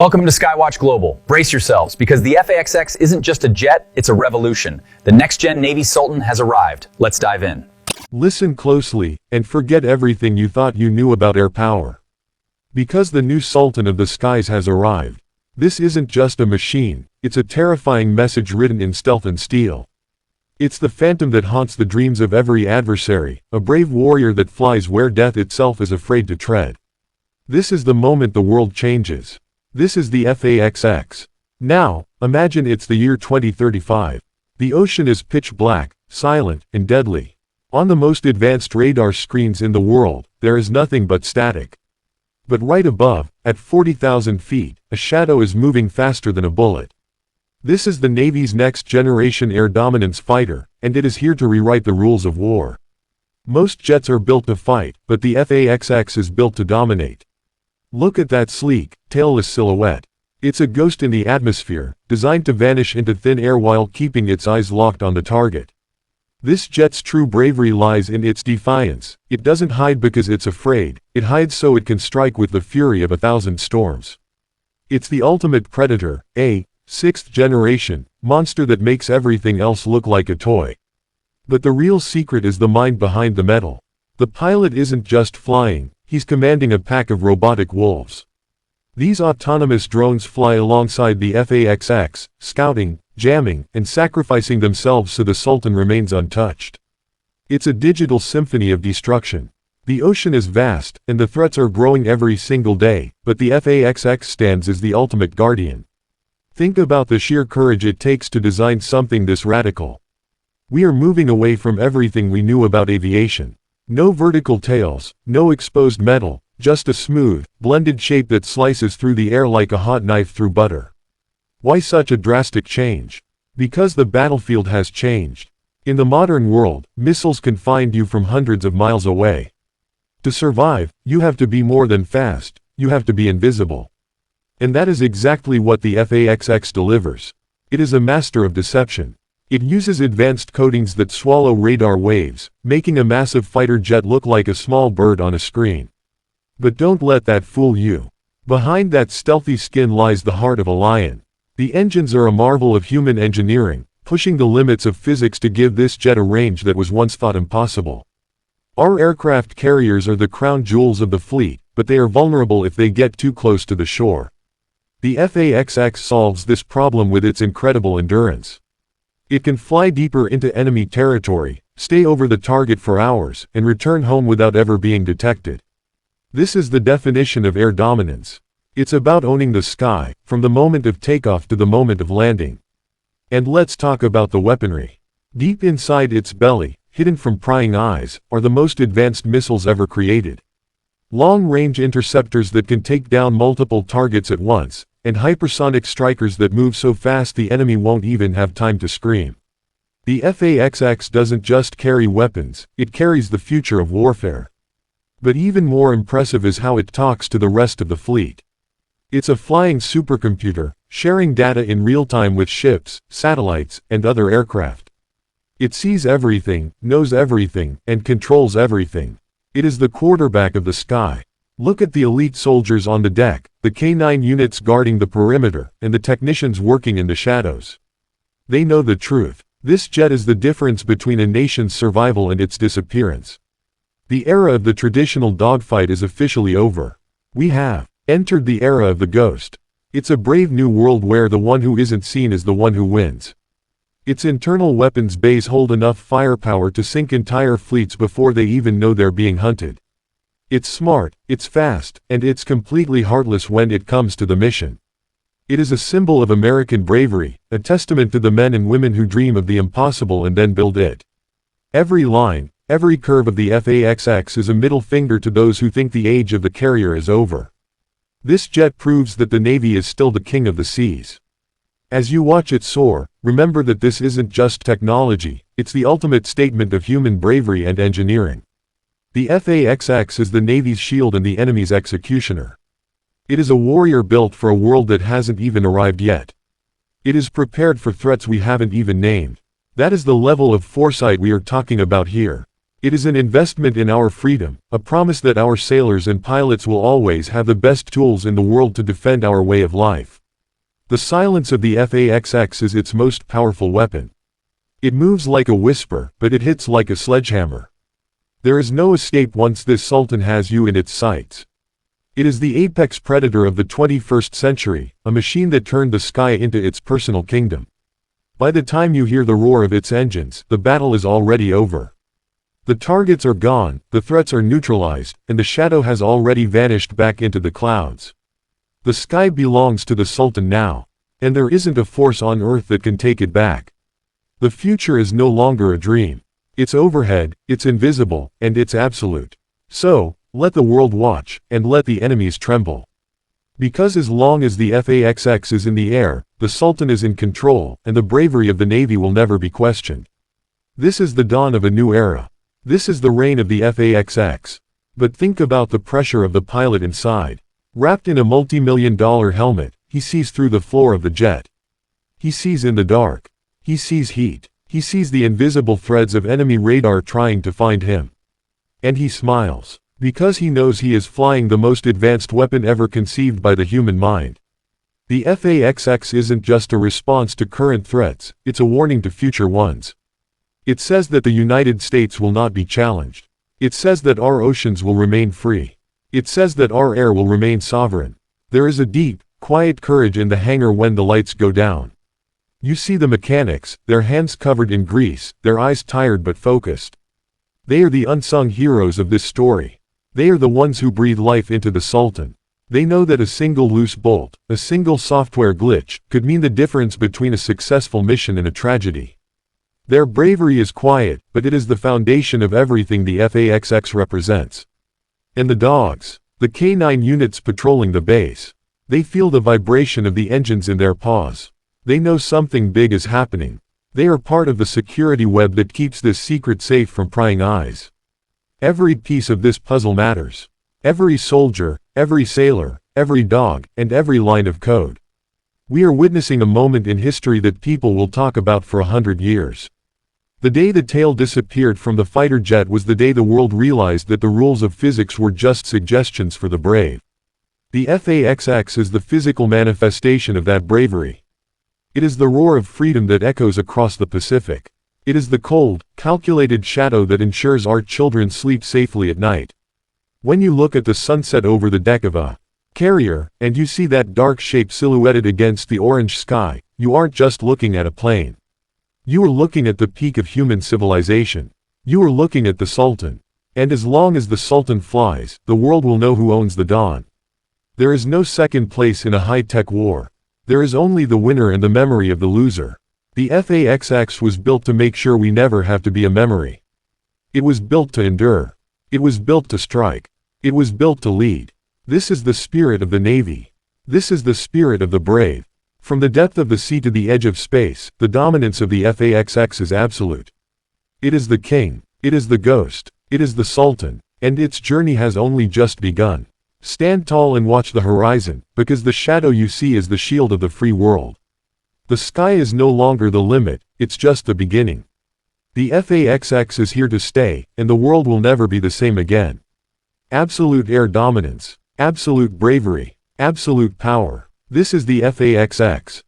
Welcome to SkyWatch Global. Brace yourselves, because the FAXX isn't just a jet, it's a revolution. The next-gen Navy Sultan has arrived. Let's dive in. Listen closely, and forget everything you thought you knew about air power. Because the new Sultan of the skies has arrived. This isn't just a machine, it's a terrifying message written in stealth and steel. It's the phantom that haunts the dreams of every adversary, a brave warrior that flies where death itself is afraid to tread. This is the moment the world changes. This is the FAXX. Now, imagine it's the year 2035. The ocean is pitch black, silent, and deadly. On the most advanced radar screens in the world, there is nothing but static. But right above, at 40,000 feet, a shadow is moving faster than a bullet. This is the Navy's next-generation air dominance fighter, and it is here to rewrite the rules of war. Most jets are built to fight, but the FAXX is built to dominate. Look at that sleek, tailless silhouette. It's a ghost in the atmosphere, designed to vanish into thin air while keeping its eyes locked on the target. This jet's true bravery lies in its defiance. It doesn't hide because it's afraid, it hides so it can strike with the fury of 1,000 storms. It's the ultimate predator, a sixth-generation monster that makes everything else look like a toy. But the real secret is the mind behind the metal. The pilot isn't just flying, he's commanding a pack of robotic wolves. These autonomous drones fly alongside the FAXX, scouting, jamming, and sacrificing themselves so the Sultan remains untouched. It's a digital symphony of destruction. The ocean is vast, and the threats are growing every single day, but the FAXX stands as the ultimate guardian. Think about the sheer courage it takes to design something this radical. We are moving away from everything we knew about aviation. No vertical tails, no exposed metal, just a smooth, blended shape that slices through the air like a hot knife through butter. Why such a drastic change? Because the battlefield has changed. In the modern world, missiles can find you from hundreds of miles away. To survive, you have to be more than fast, you have to be invisible. And that is exactly what the FAXX delivers. It is a master of deception. It uses advanced coatings that swallow radar waves, making a massive fighter jet look like a small bird on a screen. But don't let that fool you. Behind that stealthy skin lies the heart of a lion. The engines are a marvel of human engineering, pushing the limits of physics to give this jet a range that was once thought impossible. Our aircraft carriers are the crown jewels of the fleet, but they are vulnerable if they get too close to the shore. The FAXX solves this problem with its incredible endurance. It can fly deeper into enemy territory, stay over the target for hours, and return home without ever being detected. This is the definition of air dominance. It's about owning the sky, from the moment of takeoff to the moment of landing. And let's talk about the weaponry. Deep inside its belly, hidden from prying eyes, are the most advanced missiles ever created. Long-range interceptors that can take down multiple targets at once, and hypersonic strikers that move so fast the enemy won't even have time to scream. The FAXX doesn't just carry weapons, it carries the future of warfare. But even more impressive is how it talks to the rest of the fleet. It's a flying supercomputer, sharing data in real time with ships, satellites, and other aircraft. It sees everything, knows everything, and controls everything. It is the quarterback of the sky. Look at the elite soldiers on the deck, the K9 units guarding the perimeter, and the technicians working in the shadows. They know the truth. This jet is the difference between a nation's survival and its disappearance. The era of the traditional dogfight is officially over. We have entered the era of the ghost. It's a brave new world where the one who isn't seen is the one who wins. Its internal weapons bays hold enough firepower to sink entire fleets before they even know they're being hunted. It's smart, it's fast, and it's completely heartless when it comes to the mission. It is a symbol of American bravery, a testament to the men and women who dream of the impossible and then build it. Every line, every curve of the FAXX is a middle finger to those who think the age of the carrier is over. This jet proves that the Navy is still the king of the seas. As you watch it soar, remember that this isn't just technology, it's the ultimate statement of human bravery and engineering. The FAXX is the Navy's shield and the enemy's executioner. It is a warrior built for a world that hasn't even arrived yet. It is prepared for threats we haven't even named. That is the level of foresight we are talking about here. It is an investment in our freedom, a promise that our sailors and pilots will always have the best tools in the world to defend our way of life. The silence of the FAXX is its most powerful weapon. It moves like a whisper, but it hits like a sledgehammer. There is no escape once this Sultan has you in its sights. It is the apex predator of the 21st century, a machine that turned the sky into its personal kingdom. By the time you hear the roar of its engines, the battle is already over. The targets are gone, the threats are neutralized, and the shadow has already vanished back into the clouds. The sky belongs to the Sultan now, and there isn't a force on earth that can take it back. The future is no longer a dream. It's overhead, it's invisible, and it's absolute. So, let the world watch, and let the enemies tremble. Because as long as the FAXX is in the air, the Sultan is in control, and the bravery of the Navy will never be questioned. This is the dawn of a new era. This is the reign of the FAXX. But think about the pressure of the pilot inside. Wrapped in a multi-million-dollar helmet, he sees through the floor of the jet. He sees in the dark. He sees heat. He sees the invisible threads of enemy radar trying to find him. And he smiles, because he knows he is flying the most advanced weapon ever conceived by the human mind. The FAXX isn't just a response to current threats, it's a warning to future ones. It says that the United States will not be challenged. It says that our oceans will remain free. It says that our air will remain sovereign. There is a deep, quiet courage in the hangar when the lights go down. You see the mechanics, their hands covered in grease, their eyes tired but focused. They are the unsung heroes of this story. They are the ones who breathe life into the Sultan. They know that a single loose bolt, a single software glitch, could mean the difference between a successful mission and a tragedy. Their bravery is quiet, but it is the foundation of everything the FAXX represents. And the dogs, the K9 units patrolling the base. They feel the vibration of the engines in their paws. They know something big is happening. They are part of the security web that keeps this secret safe from prying eyes. Every piece of this puzzle matters. Every soldier, every sailor, every dog, and every line of code. We are witnessing a moment in history that people will talk about for 100 years. The day the tail disappeared from the fighter jet was the day the world realized that the rules of physics were just suggestions for the brave. The FAXX is the physical manifestation of that bravery. It is the roar of freedom that echoes across the Pacific. It is the cold, calculated shadow that ensures our children sleep safely at night. When you look at the sunset over the deck of a carrier, and you see that dark shape silhouetted against the orange sky, you aren't just looking at a plane. You are looking at the peak of human civilization. You are looking at the Sultan. And as long as the Sultan flies, the world will know who owns the dawn. There is no second place in a high-tech war. There is only the winner and the memory of the loser. The FAXX was built to make sure we never have to be a memory. It was built to endure. It was built to strike. It was built to lead. This is the spirit of the Navy. This is the spirit of the brave. From the depth of the sea to the edge of space, the dominance of the FAXX is absolute. It is the king. It is the ghost. It is the Sultan. And its journey has only just begun. Stand tall and watch the horizon, because the shadow you see is the shield of the free world. The sky is no longer the limit, it's just the beginning. The FAXX is here to stay, and the world will never be the same again. Absolute air dominance. Absolute bravery. Absolute power. This is the FAXX.